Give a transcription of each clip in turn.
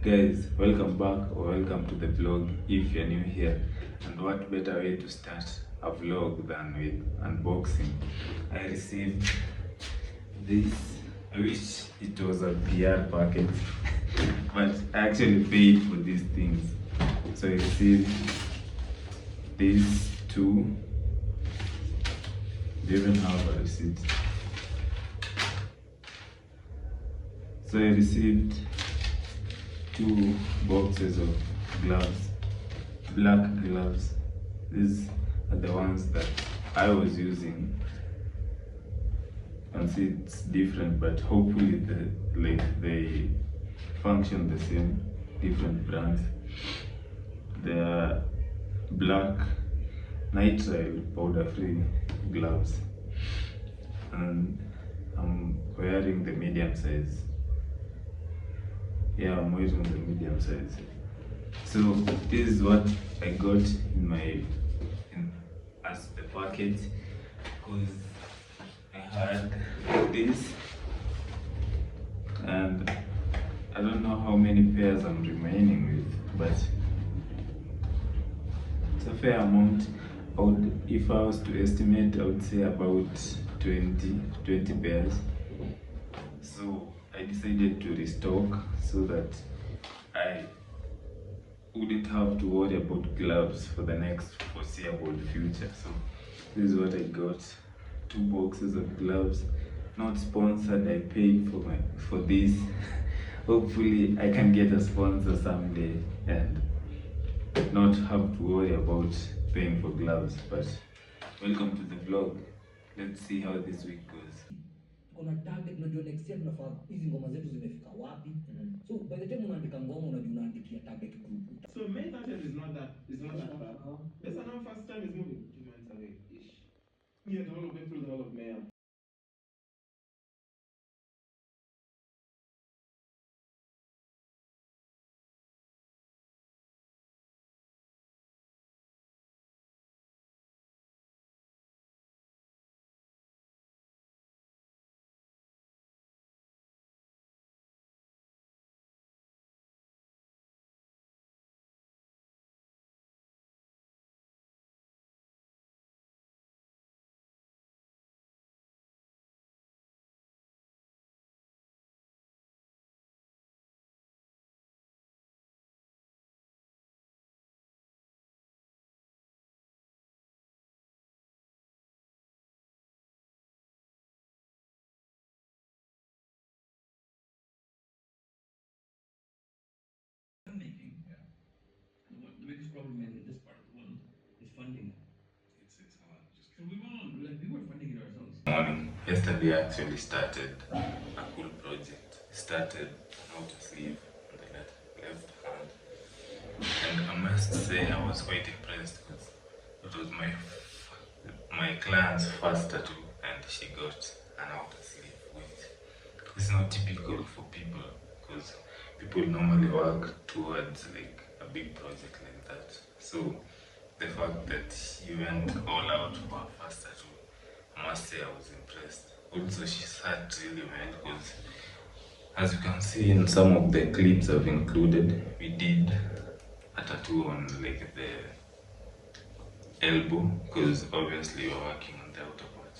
Guys, welcome back or welcome to the vlog if you're new here. And what better way to start a vlog than with unboxing? I received this. I wish it was a PR packet, but I actually paid for these things. So I received these two. They even have a receipt. So I received two boxes of gloves, black gloves. These are the ones that I was using. And see, it's different, but hopefully they function the same. Different brands. They are black nitrile powder-free gloves, and I'm wearing the medium size. Yeah, I'm wearing the medium size. So this is what I got as the packet, because I had this, and I don't know how many pairs I'm remaining with, but it's a fair amount. If I was to estimate, I would say about 20 pairs. So I decided to restock so that I wouldn't have to worry about gloves for the next foreseeable future. So this is what I got: 2 boxes of gloves. Not sponsored. I paid for this. Hopefully I can get a sponsor someday and not have to worry about paying for gloves. But welcome to the vlog. Let's see how this week goes. Kuna target, unajua next year tunafaa hizi ngoma zetu zimefika wapi. So by the time unaandika ngoma unajua unaandikia target group. So May 30th is not that far. Yes, I know first time is moving 2 months away ish. Yeah, the whole of April, the whole of May. Making, yeah. And the biggest problem in this part of the world is funding. It's hard. So we were funding it ourselves. Morning. Yesterday I actually started a cool project. Started how to sleeve on the left hand. And I must say I was quite impressed because it was my client's first tattoo, and she got an outer sleeve, which is not typical for people, because people normally work towards like a big project like that. So the fact that she went all out for her first tattoo, I must say I was impressed. Also, she sat really well, because as you can see in some of the clips I've included, we did a tattoo on like the elbow, because obviously we're working on the outer part.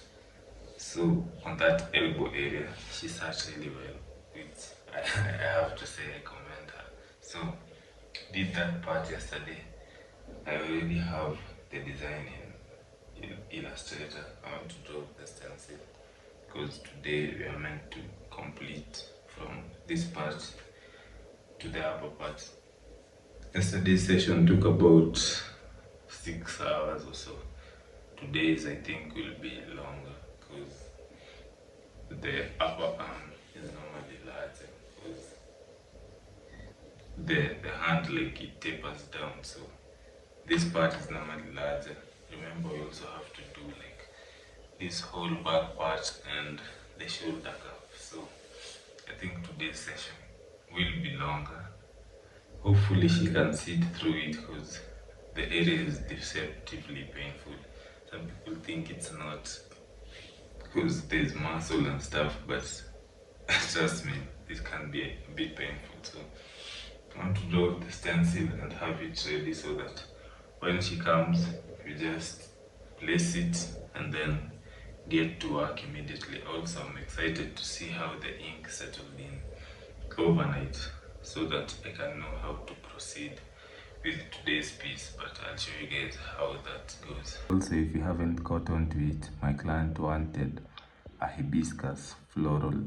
So on that elbow area, she sat really well, which I have to say I commend her. So did that part yesterday. I already have the design in Illustrator. I want to draw the stencil, because today we are meant to complete from this part to the upper part. Yesterday's session took about 6 hours or so. Today's, I think, will be longer, because the upper arm is normally larger, because the hand, like, it tapers down, so this part is normally larger. Remember, we also have to do like this whole back part and the shoulder cuff. So I think today's session will be longer. Hopefully she can sit through it, because the area is deceptively painful. Some people think it's not, because there's muscle and stuff, but trust me, it can be a bit painful. So to draw the stencil and have it ready so that when she comes, you just place it and then get to work immediately. Also, I'm excited to see how the ink settled in overnight so that I can know how to proceed with today's piece, but I'll show you guys how that goes. Also, if you haven't caught on to it, my client wanted a hibiscus floral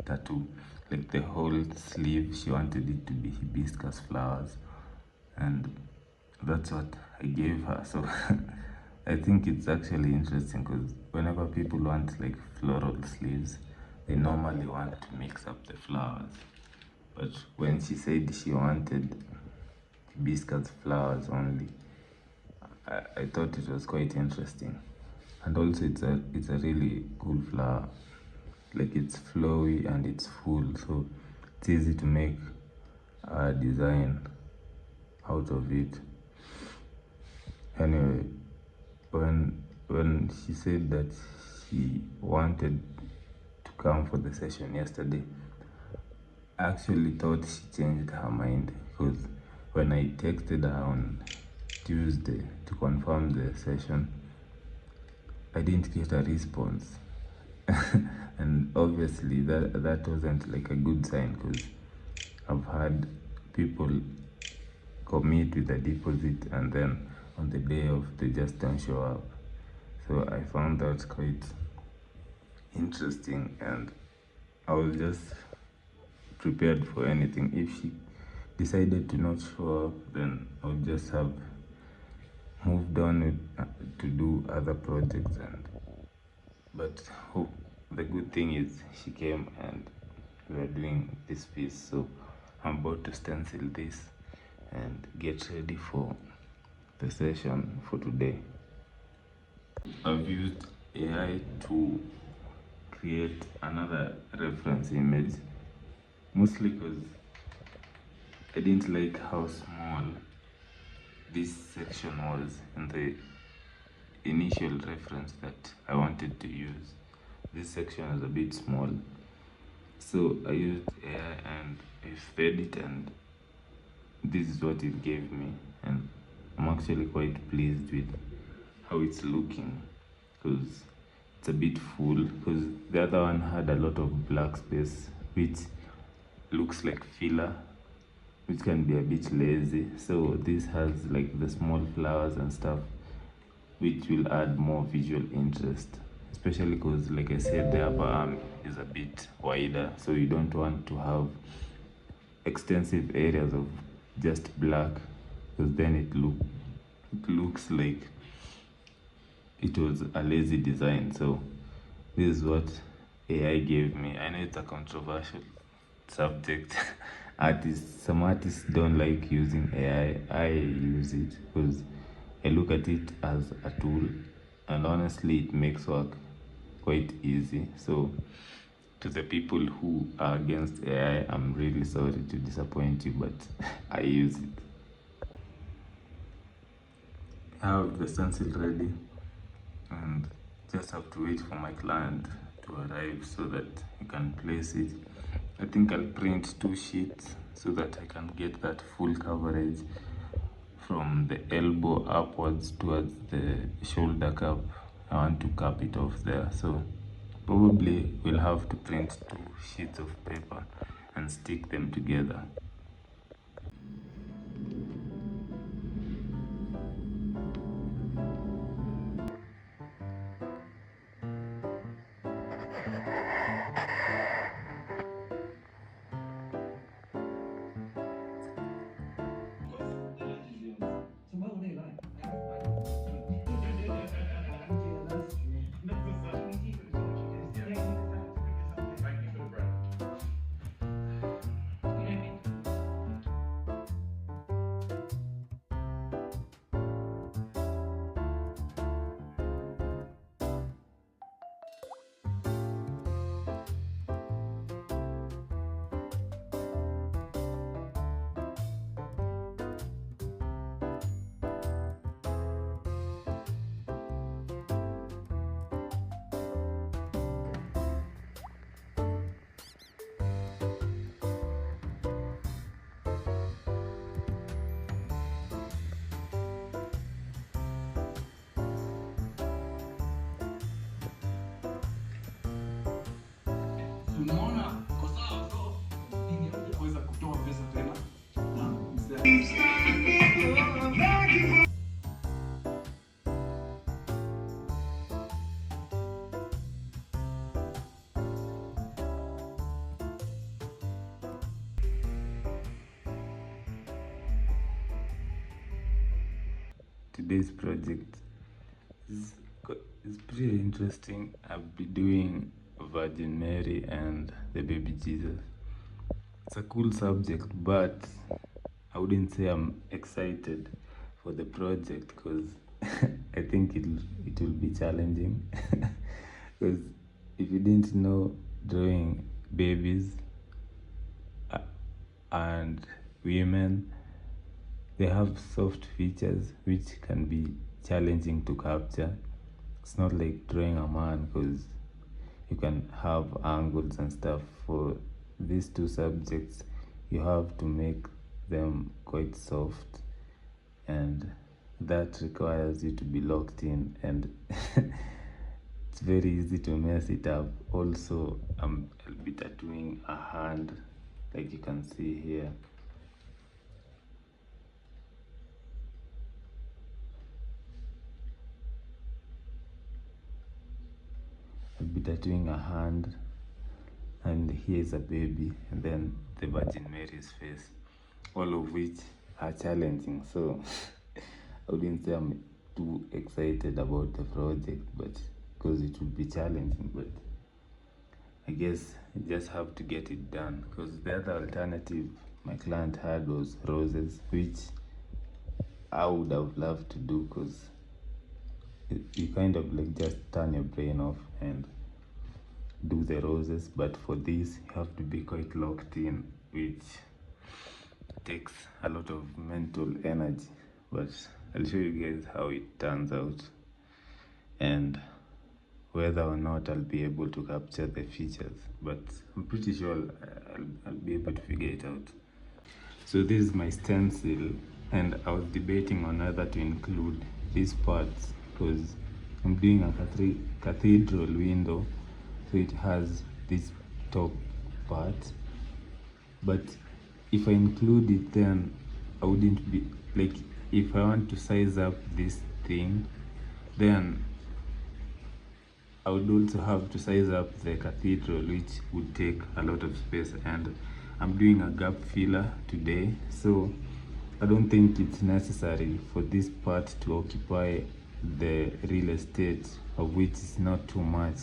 tattoo, like the whole sleeve. She wanted it to be hibiscus flowers, and that's what I gave her. So I think it's actually interesting because whenever people want like floral sleeves, they normally want to mix up the flowers, but when she said she wanted hibiscus flowers only, I thought it was quite interesting. And also it's a really cool flower, like it's flowy and it's full, so it's easy to make a design out of it. Anyway, when she said that she wanted to come for the session yesterday, I actually thought she changed her mind, because when I texted her on Tuesday to confirm the session, I didn't get a response. And obviously that wasn't like a good sign, because I've had people commit with a deposit and then on the day of they just don't show up. So I found that quite interesting, and I was just prepared for anything. If she decided to not show up, then I would just have moved on with, to do other projects. But the good thing is she came and we are doing this piece, so I'm about to stencil this and get ready for the session for today. I've used AI to create another reference image, mostly because I didn't like how small this section was in the initial reference that I wanted to use. This section is a bit small, so I used AI and I fed it, and this is what it gave me, and I'm actually quite pleased with how it's looking, because it's a bit full, because the other one had a lot of black space which looks like filler, which can be a bit lazy. So this has like the small flowers and stuff, which will add more visual interest, especially because, like I said, the upper arm is a bit wider, so you don't want to have extensive areas of just black, because then it looks like it was a lazy design. So this is what AI gave me. I know it's a controversial subject. Some artists don't like using AI. I use it because I look at it as a tool, and honestly it makes work quite easy. So to the people who are against AI, I'm really sorry to disappoint you, but I use it. I have the stencil ready and just have to wait for my client to arrive so that he can place it. I think I'll print 2 sheets so that I can get that full coverage from the elbow upwards towards the shoulder cap. I want to cap it off there, so probably we'll have to print 2 sheets of paper and stick them together. So what would they like? Umeona? Kwa sawa so nini kuweza kutoa pesa tena na mzee. Today's project is pretty interesting. I'll be doing Virgin Mary and the baby Jesus. It's a cool subject, but I wouldn't say I'm excited for the project because I think it will be challenging. Because if you didn't know, drawing babies and women, they have soft features which can be challenging to capture. It's not like drawing a man because you can have angles and stuff. For these two subjects, you have to make them quite soft, and that requires you to be locked in, and it's very easy to mess it up. Also, I'll be tattooing a hand like you can see here. I'll be tattooing a hand, and here's a baby, and then the Virgin Mary's face, all of which are challenging. So I wouldn't say I'm too excited about the project, but because it will be challenging, but I guess you just have to get it done, because the other alternative my client had was roses, which I would have loved to do, because you kind of like just turn your brain off and do the roses. But for this, you have to be quite locked in, which takes a lot of mental energy. But I'll show you guys how it turns out and whether or not I'll be able to capture the features, but I'm pretty sure I'll be able to figure it out. So this is my stencil, and I was debating on whether to include these parts because I'm doing a cathedral window, so it has this top part. But if I include it, then I wouldn't be like, if I want to size up this thing, then I would also have to size up the cathedral, which would take a lot of space, and I'm doing a gap filler today, so I don't think it's necessary for this part to occupy the real estate, of which is not too much.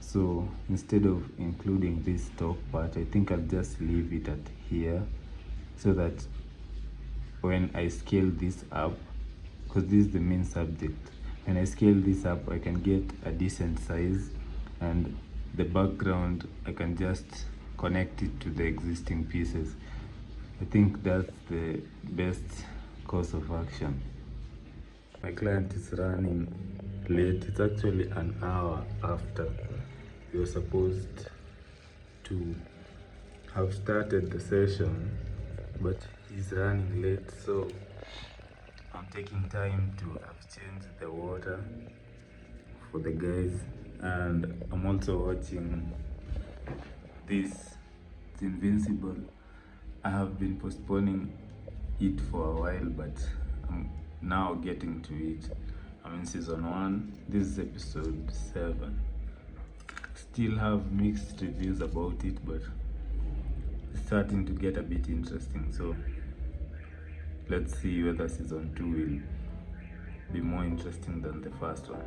So instead of including this top part, I think I'll just leave it at here, so that when I scale this up, because this is the main subject, when I scale this up, I can get a decent size, and the background, I can just connect it to the existing pieces. I think that's the best course of action. My client is running late. It's actually an hour after we were supposed to have started the session, but he's running late, so I'm taking time to have changed the water for the guys, and I'm also watching this. It's Invincible. I have been postponing it for a while, but I'm now getting to it. I'm in season 1. This is episode 7. Still have mixed reviews about it, but it's starting to get a bit interesting. So let's see whether season 2 will be more interesting than the first one.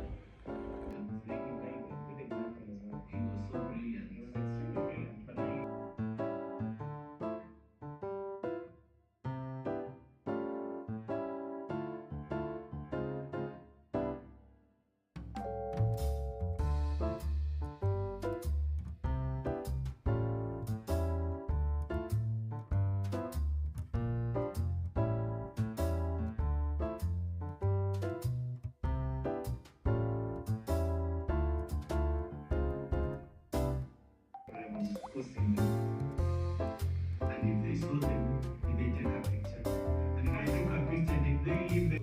Posting them. And if they saw them, did they take a picture? And if I took a picture, did they leave the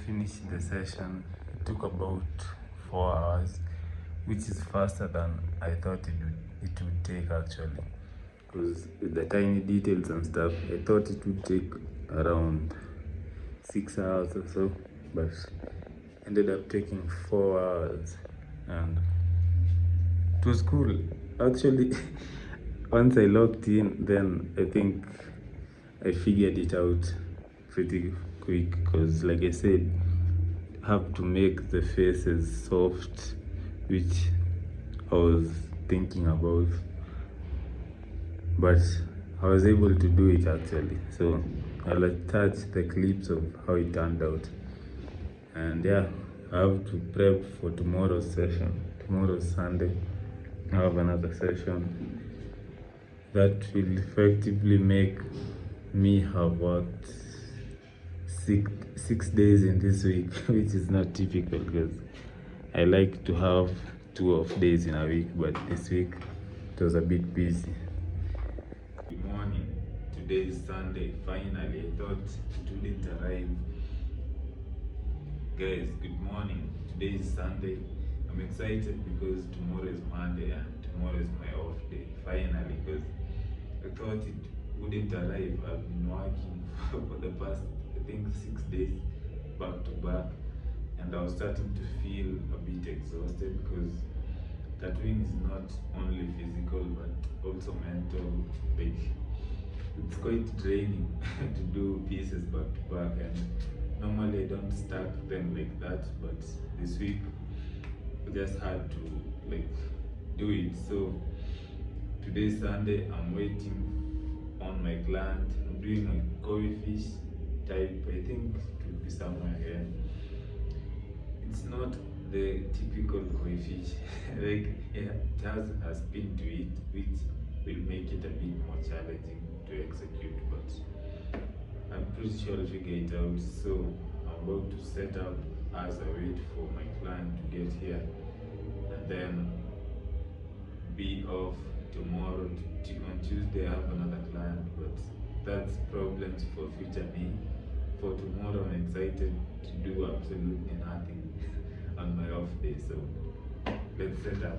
finished the session. It took about 4 hours, which is faster than I thought it would take actually. Because with the tiny details and stuff, I thought it would take around 6 hours or so, but ended up taking 4 hours, and it was cool actually. Once I logged in, then I think I figured it out pretty quick, because like I said, have to make the faces soft, which I was thinking about, but I was able to do it actually. So I'll attach the clips of how it turned out. And yeah, I have to prep for tomorrow's session. Tomorrow's Sunday. I have another session that will effectively make me have worked six days in this week, which is not typical because I like to have 2 off days in a week, but this week it was a bit busy. Good morning. Today is Sunday. Finally, I thought it wouldn't arrive. Guys, good morning. Today is Sunday. I'm excited because tomorrow is Monday and tomorrow is my off day. Finally, because I thought it wouldn't arrive. I've been working for the past, I think, 6 days back to back, and I was starting to feel a bit exhausted because tattooing is not only physical but also mental. Like, it's quite draining to do pieces back to back, and normally I don't stack them like that, but this week I just had to like do it. So today's Sunday, I'm waiting on my client. I'm doing a koi fish type. I think it will be somewhere here. It's not the typical koi fish. Like, yeah, it has a spin to it, which will make it a bit more challenging to execute, but I'm pretty sure I'll figure it out. So I'm about to set up as I wait for my client to get here, and then be off tomorrow. On Tuesday I have another client, but that's problems for future me. For tomorrow I'm excited to do absolutely nothing on my off day. So let's set up.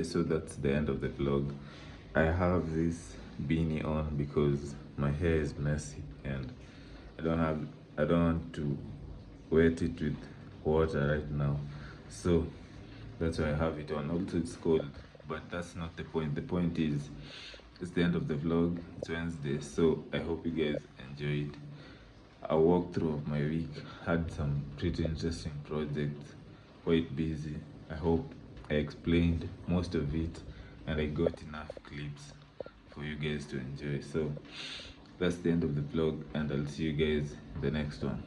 So that's the end of the vlog. I have this beanie on because my hair is messy and I don't want to wet it with water right now, so that's why I have it on. Also, it's cold, but that's not the point. The point is, it's the end of the vlog. It's Wednesday, so I hope you guys enjoyed a walkthrough of my week. Had some pretty interesting projects, quite busy. I hope I explained most of it and I got enough clips for you guys to enjoy. So that's the end of the vlog, and I'll see you guys in the next one.